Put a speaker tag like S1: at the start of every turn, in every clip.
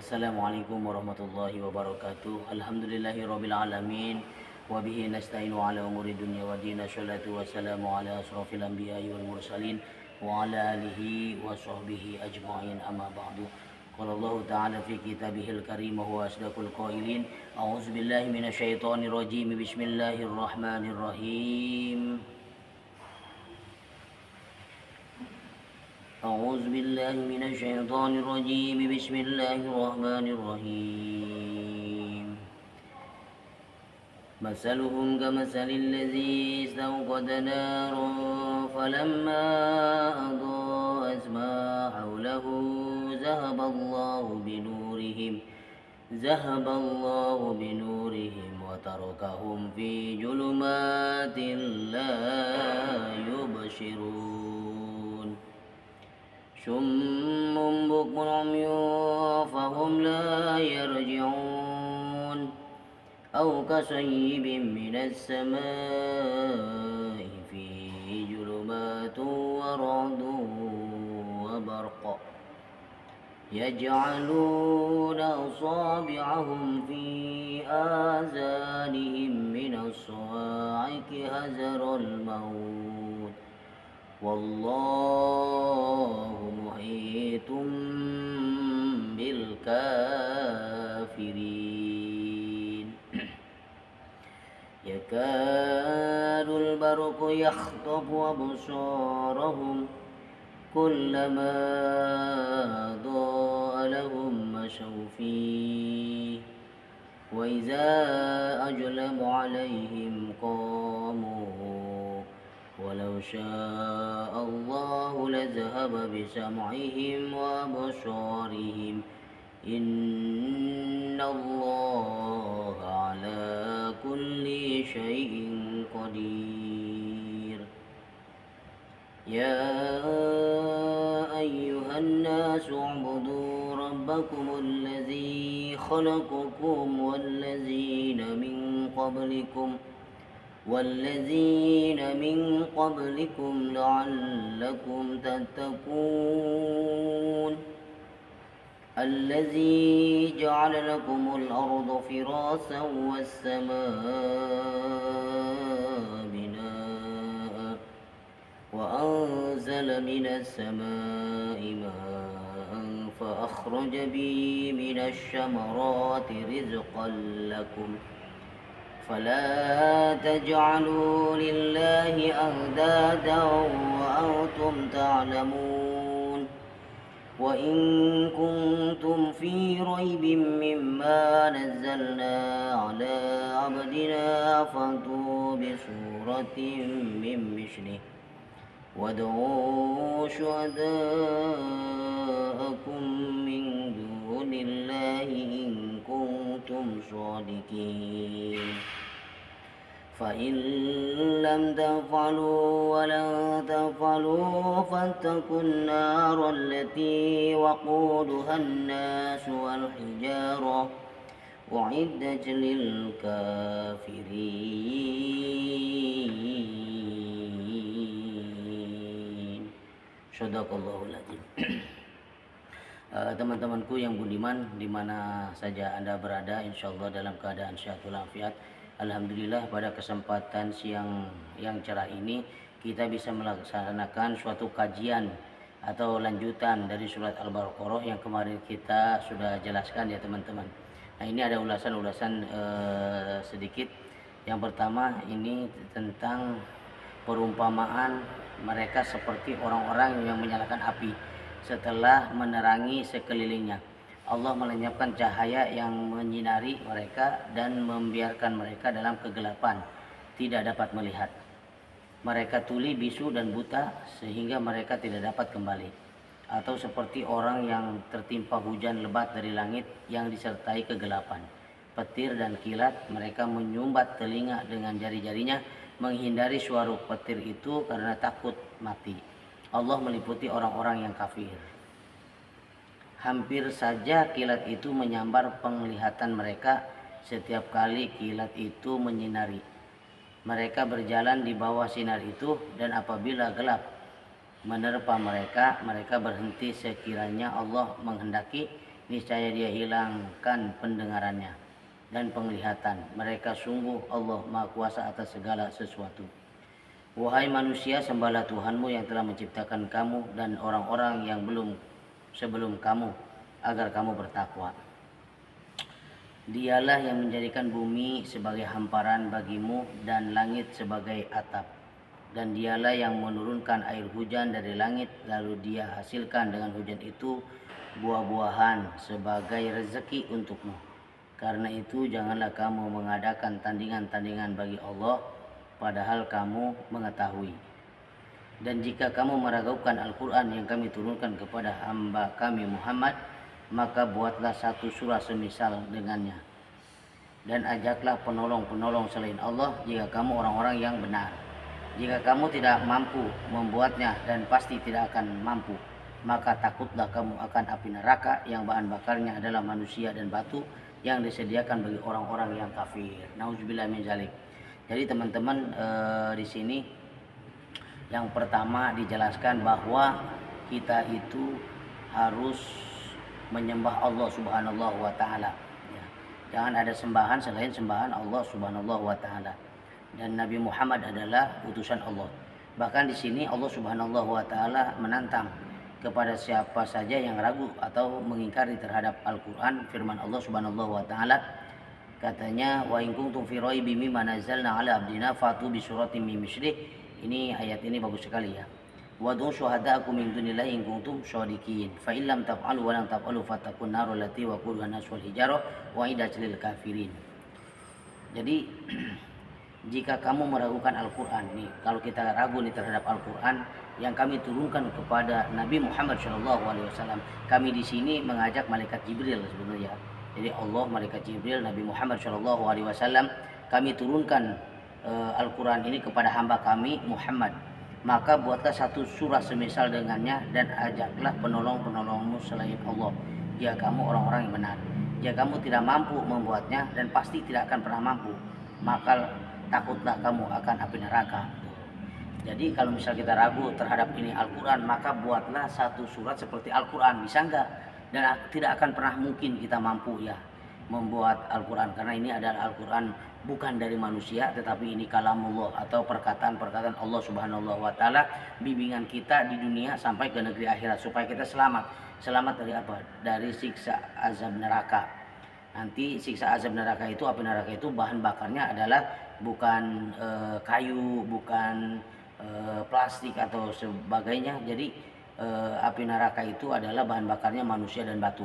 S1: Assalamualaikum warahmatullahi wabarakatuh. Alhamdulillahirabbil alamin wa bihi nasta'inu ala umuri dunya wa dina. Shalatu wassalamu ala asrofil anbiya'i wal mursalin wa ala alihi wa sahbihi ajma'in, amma ba'du. Qala Allah ta'ala fi kitabihil karim wa huwa asdaqul qailin. A'udzu billahi minasyaitonir rajim. Bismillahirrahmanirrahim. أعوذ بالله من الشيطان الرجيم. بسم الله الرحمن الرحيم. مثلهم كمثل الذي استوقد نارا فلما أضاءت ما حوله ذهب الله بنورهم وتركهم في ظلمات لا يبصرون. صم بكم عمي فهم لا يرجعون. أو كصيب من السماء فيه ظلمات ورعد وبرق يجعلون أصابعهم في آذانهم من الصواعق حذر الموت والله محيط بالكافرين. يكاد البرق يخطف أبصارهم كلما أضاء لهم مشوا فيه وإذا أظلم عليهم قاموا ولو شاء الله لذهب بسمعهم وأبصارهم إن الله على كل شيء قدير. يا أيها الناس اعبدوا ربكم الذي خلقكم والذين من قبلكم لعلكم تتقون. الذي جعل لكم الأرض فراشا والسماء بناء وأنزل من السماء ماء فأخرج به من الثمرات رزقا لكم فلا تجعلوا لله أندادا وأنتم تعلمون. وإن كنتم في ريب مما نزلنا على عبدنا فأتوا بسورة من مثله وادعوا شهداءكم من دون الله إن كنتم صادقين. فإن لم تفعلوا ولن تفعلوا فاتقوا النار التي وقودها الناس والحجارة أعدت للكافرين. Shadaqallahul adzim. Teman-temanku yang budiman, di mana saja Anda berada, insyaallah dalam keadaan sehat walafiat. Alhamdulillah, pada kesempatan siang yang cerah ini kita bisa melaksanakan suatu kajian atau lanjutan dari surat Al-Baqarah yang kemarin kita sudah jelaskan ya teman-teman. Nah, ini ada ulasan-ulasan sedikit. Yang pertama ini tentang perumpamaan mereka seperti orang-orang yang menyalakan api setelah menerangi sekelilingnya. Allah melenyapkan cahaya yang menyinari mereka dan membiarkan mereka dalam kegelapan, tidak dapat melihat. Mereka tuli, bisu dan buta sehingga mereka tidak dapat kembali. Atau seperti orang yang tertimpa hujan lebat dari langit yang disertai kegelapan, petir dan kilat. Mereka menyumbat telinga dengan jari-jarinya menghindari suara petir itu karena takut mati. Allah meliputi orang-orang yang kafir. Hampir saja kilat itu menyambar penglihatan mereka setiap kali kilat itu menyinari. Mereka berjalan di bawah sinar itu, dan apabila gelap menerpa mereka, mereka berhenti sekiranya Allah menghendaki, niscaya dia hilangkan pendengarannya dan penglihatan. Mereka sungguh Allah Maha Kuasa atas segala sesuatu. Wahai manusia, sembahlah Tuhanmu yang telah menciptakan kamu dan orang-orang yang belum sebelum kamu, agar kamu bertakwa. Dialah yang menjadikan bumi sebagai hamparan bagimu dan langit sebagai atap. Dan dialah yang menurunkan air hujan dari langit, lalu dia hasilkan dengan hujan itu buah-buahan sebagai rezeki untukmu. Karena itu janganlah kamu mengadakan tandingan-tandingan bagi Allah, padahal kamu mengetahui. Dan jika kamu meragukan Al-Quran yang kami turunkan kepada hamba kami Muhammad, maka buatlah satu surah semisal dengannya. Dan ajaklah penolong-penolong selain Allah jika kamu orang-orang yang benar. Jika kamu tidak mampu membuatnya, dan pasti tidak akan mampu, maka takutlah kamu akan api neraka yang bahan bakarnya adalah manusia dan batu yang disediakan bagi orang-orang yang kafir. Nauzubillah min dzalik. Jadi teman-teman, di sini yang pertama dijelaskan bahwa kita itu harus menyembah Allah Subhanahu wa taala. Ya. Jangan ada sembahan selain sembahan Allah Subhanahu wa taala. Dan Nabi Muhammad adalah utusan Allah. Bahkan di sini Allah Subhanahu wa taala menantang kepada siapa saja yang ragu atau mengingkari terhadap Al-Qur'an, firman Allah Subhanahu wa taala, katanya, wa in kuntum fi raibin mimma nazzalna ala abdina fatu bi suratin min mislihi. Ini ayat ini bagus sekali ya. Wad'u syuhada'akum min dunillahi in kuntum shadiqin. Fa in lam taf'alu wa lam taf'alu fattaqun narul lati waquduha an-nas wal hijarah wa iddatul lil kafirin. Jadi jika kamu meragukan Al-Qur'an nih, kalau kita ragu nih terhadap Al-Qur'an yang kami turunkan kepada Nabi Muhammad SAW, kami di sini mengajak malaikat Jibril sebenarnya. Jadi Allah, malaikat Jibril, Nabi Muhammad SAW, kami turunkan Al-Quran ini kepada hamba kami Muhammad. Maka buatlah satu surah semisal dengannya dan ajaklah penolong-penolongmu selain Allah, jika kamu orang-orang yang benar. Jika kamu tidak mampu membuatnya, dan pasti tidak akan pernah mampu, maka takutlah kamu akan api neraka. Jadi kalau misal kita ragu terhadap ini Al-Quran, maka buatlah satu surat seperti Al-Quran, bisa enggak? Dan tidak akan pernah mungkin kita mampu ya membuat Al-Quran, karena ini adalah Al-Quran bukan dari manusia, tetapi ini kalamullah atau perkataan-perkataan Allah Subhanahu wa taala, bimbingan kita di dunia sampai ke negeri akhirat supaya kita selamat dari apa? Dari siksa azab neraka. Nanti siksa azab neraka itu, api neraka itu bahan bakarnya adalah bukan kayu, bukan plastik atau sebagainya. Jadi api neraka itu adalah bahan bakarnya manusia dan batu.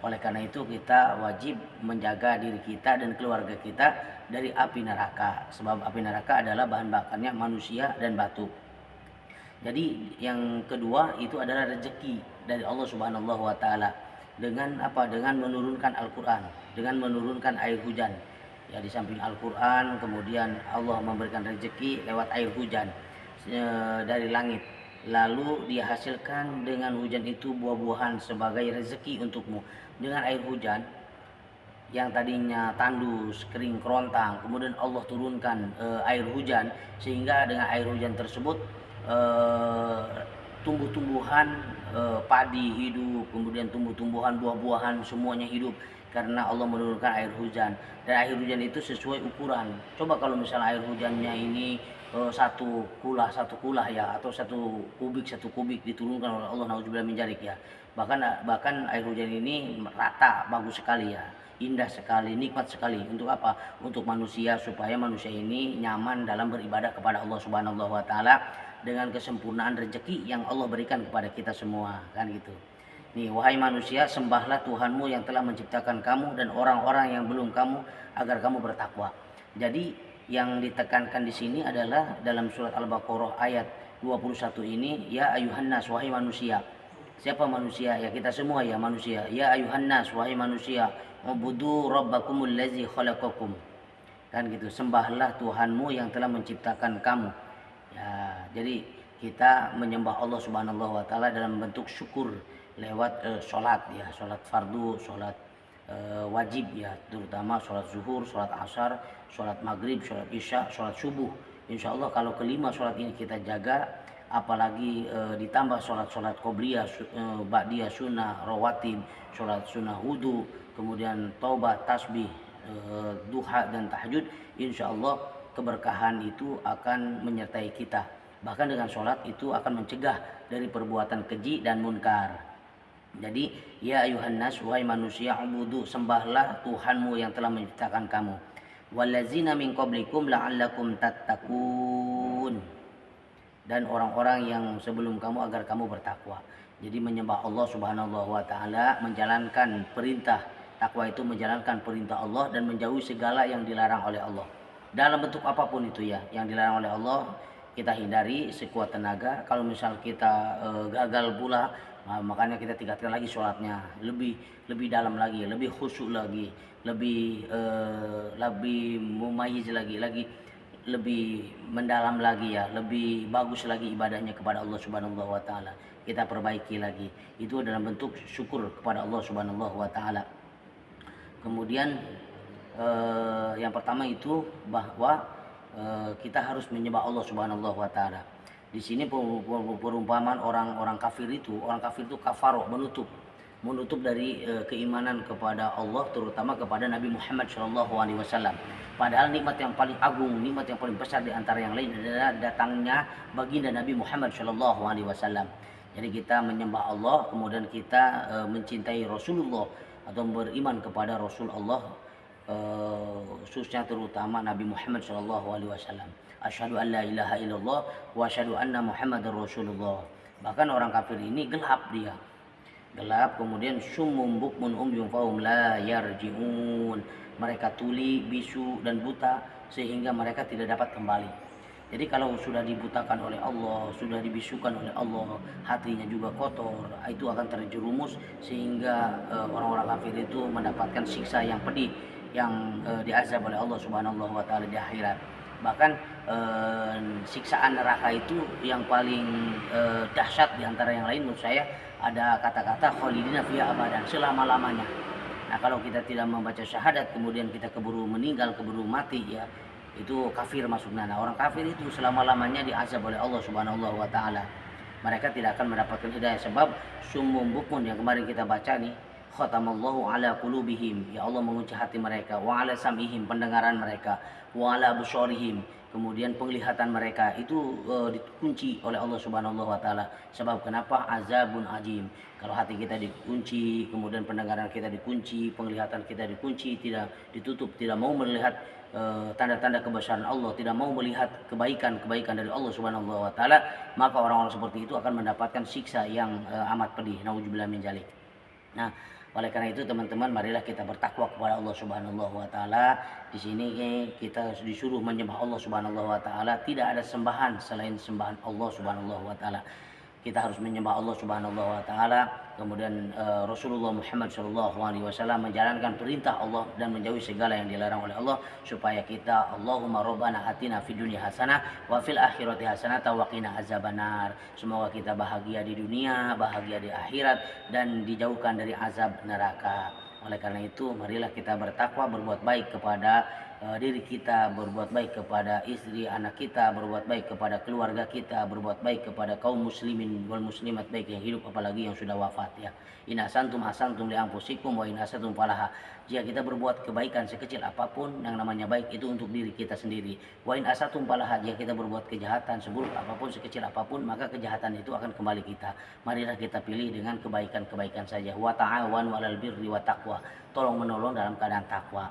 S1: Oleh karena itu kita wajib menjaga diri kita dan keluarga kita dari api neraka. Sebab api neraka adalah bahan bakarnya manusia dan batu. Jadi yang kedua itu adalah rezeki dari Allah Subhanahu wa taala. Dengan apa? Dengan menurunkan Al-Qur'an, dengan menurunkan air hujan. Ya, di samping Al-Qur'an kemudian Allah memberikan rezeki lewat air hujan dari langit. Lalu dihasilkan dengan hujan itu buah-buahan sebagai rezeki untukmu. Dengan air hujan yang tadinya tandus, kering kerontang, kemudian Allah turunkan air hujan, sehingga dengan air hujan tersebut tumbuh-tumbuhan padi hidup, kemudian tumbuh-tumbuhan buah-buahan semuanya hidup karena Allah menurunkan air hujan. Dan air hujan itu sesuai ukuran. Coba kalau misalnya air hujannya ini satu kulah ya, atau satu kubik diturunkan oleh Allah, nauzubillah min dzalik ya. Bahkan air hujan ini rata, bagus sekali ya, indah sekali, nikmat sekali. Untuk apa? Untuk manusia, supaya manusia ini nyaman dalam beribadah kepada Allah Subhanahu wa taala dengan kesempurnaan rezeki yang Allah berikan kepada kita semua, kan gitu. Nih, wahai manusia, sembahlah Tuhanmu yang telah menciptakan kamu dan orang-orang yang belum kamu, agar kamu bertakwa. Jadi yang ditekankan di sini adalah dalam surat Al-Baqarah ayat 21 ini, ya ayuhan nas, wahai manusia. Siapa manusia? Ya kita semua ya manusia. Ya ayuhan nas, wahai manusia, ubudu rabbakumul ladzi khalaqakum. Kan gitu, sembahlah Tuhanmu yang telah menciptakan kamu. Ya, jadi kita menyembah Allah Subhanahu wa taala dalam bentuk syukur lewat sholat ya, sholat fardu, sholat wajib ya, terutama sholat zuhur, sholat asar, sholat maghrib, sholat isya, sholat subuh. Insya Allah kalau kelima sholat ini kita jaga, apalagi ditambah sholat-sholat qobliyah, ba'diyah, sunnah, rawatib, sholat sunnah wudu, kemudian taubat, tasbih, duha dan tahajud, insya Allah keberkahan itu akan menyertai kita. Bahkan dengan sholat itu akan mencegah dari perbuatan keji dan munkar. Jadi ya ayuhan nas, wahai manusia, ubudu, sembahlah Tuhanmu yang telah menciptakan kamu. Wallazina min qablikum la'allakum tattaqun, dan orang-orang yang sebelum kamu agar kamu bertakwa. Jadi menyembah Allah Subhanahu wa taala, menjalankan perintah. Takwa itu menjalankan perintah Allah dan menjauhi segala yang dilarang oleh Allah. Dalam bentuk apapun itu ya, yang dilarang oleh Allah kita hindari sekuat tenaga. Kalau misal kita gagal pula, makanya kita tingkatkan lagi sholatnya, lebih dalam lagi, lebih khusyuk lagi, lebih mumayyiz lagi, lebih mendalam lagi ya, lebih bagus lagi ibadahnya kepada Allah Subhanahu wa taala. Kita perbaiki lagi. Itu dalam bentuk syukur kepada Allah Subhanahu wa taala. Kemudian yang pertama itu bahwa kita harus menyembah Allah Subhanahu wa taala. Di sini perumpamaan orang kafir itu kafaro, menutup dari keimanan kepada Allah, terutama kepada Nabi Muhammad SAW. Padahal nikmat yang paling agung, nikmat yang paling besar di antara yang lain adalah datangnya baginda Nabi Muhammad SAW. Jadi kita menyembah Allah, kemudian kita mencintai Rasulullah atau beriman kepada Rasul Allah, khususnya terutama Nabi Muhammad SAW. Asyhadu an la ilaha illallah wa asyhadu anna Muhammadar Rasulullah. Bahkan orang kafir ini gelap, kemudian summum bukmun umyun fahum la yarji'un. Mereka tuli, bisu dan buta sehingga mereka tidak dapat kembali. Jadi kalau sudah dibutakan oleh Allah, sudah dibisukan oleh Allah, hatinya juga kotor, itu akan terjerumus sehingga orang-orang kafir itu mendapatkan siksa yang pedih, yang diazab oleh Allah Subhanahu wa taala di akhirat. Bahkan siksaan neraka itu yang paling dahsyat di antara yang lain menurut saya, ada kata-kata khalidina fiha abadan, selama-lamanya. Nah, kalau kita tidak membaca syahadat kemudian kita keburu meninggal, keburu mati ya, itu kafir masuknya. Nah, orang kafir itu selama-lamanya diazab oleh Allah Subhanahu wa taala. Mereka tidak akan mendapatkan hidayah sebab summum bukmun yang kemarin kita baca nih, khatamallahu ala qulubihim, ya Allah mengunci hati mereka, wa ala sam'ihim, pendengaran mereka, wa ala absarihim, kemudian penglihatan mereka itu dikunci oleh Allah Subhanahu wa taala. Sebab kenapa? Azabun ajim. Kalau hati kita dikunci, kemudian pendengaran kita dikunci, penglihatan kita dikunci, tidak ditutup, tidak mau melihat tanda-tanda kebesaran Allah, tidak mau melihat kebaikan-kebaikan dari Allah Subhanahu wa taala, maka orang-orang seperti itu akan mendapatkan siksa yang amat pedih. Nauzubillah min dzalik. Nah, oleh karena itu teman-teman, marilah kita bertakwa kepada Allah Subhanahu wa taala. Di sini kita disuruh menyembah Allah Subhanahu wa taala, tidak ada sembahan selain sembahan Allah Subhanahu wa taala. Kita harus menyembah Allah Subhanahu wa taala. Kemudian Rasulullah Muhammad SAW menjalankan perintah Allah dan menjauhi segala yang dilarang oleh Allah, supaya kita, Allahumma rabbana atina fid dunya hasanah wa fil akhirati hasanah wa qina azabannar. Semoga kita bahagia di dunia, bahagia di akhirat, dan dijauhkan dari azab neraka. Oleh karena itu, marilah kita bertakwa, berbuat baik kepada diri kita, berbuat baik kepada istri anak kita, berbuat baik kepada keluarga kita, berbuat baik kepada kaum muslimin wal muslimat, baik yang hidup apalagi yang sudah wafat ya. In asantum asantum li anfusikum wa in asatum falaha. Jika kita berbuat kebaikan sekecil apapun, yang namanya baik itu untuk diri kita sendiri. Wa in asatum falaha, jika kita berbuat kejahatan seburuk apapun, sekecil apapun, maka kejahatan itu akan kembali kita. Marilah kita pilih dengan kebaikan-kebaikan saja. Wa ta'awanu 'alal birri wa taqwa. Tolong menolong dalam keadaan takwa.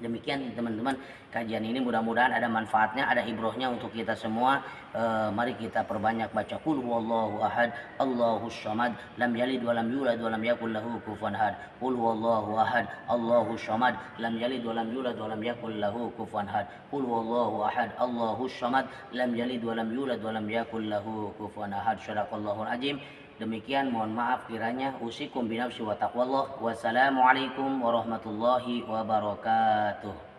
S1: Demikian teman-teman, kajian ini mudah-mudahan ada manfaatnya, ada ibrohnya untuk kita semua. Mari kita perbanyak baca qul huwallahu ahad, Allahus samad, lam yalid wa lam yulad wa lam yakul lahu kufuwan ahad. Qul huwallahu ahad, Allahus samad, lam yalid wa lam yulad wa lam yakul lahu kufuwan ahad. Qul huwallahu ahad, Allahus samad, lam yalid wa lam yulad wa lam yakul lahu kufuwan ahad. Shadaqallahul azim. Demikian, mohon maaf kiranya. Usikum binafsi wa taqwallah. Wassalamualaikum warahmatullahi wabarakatuh.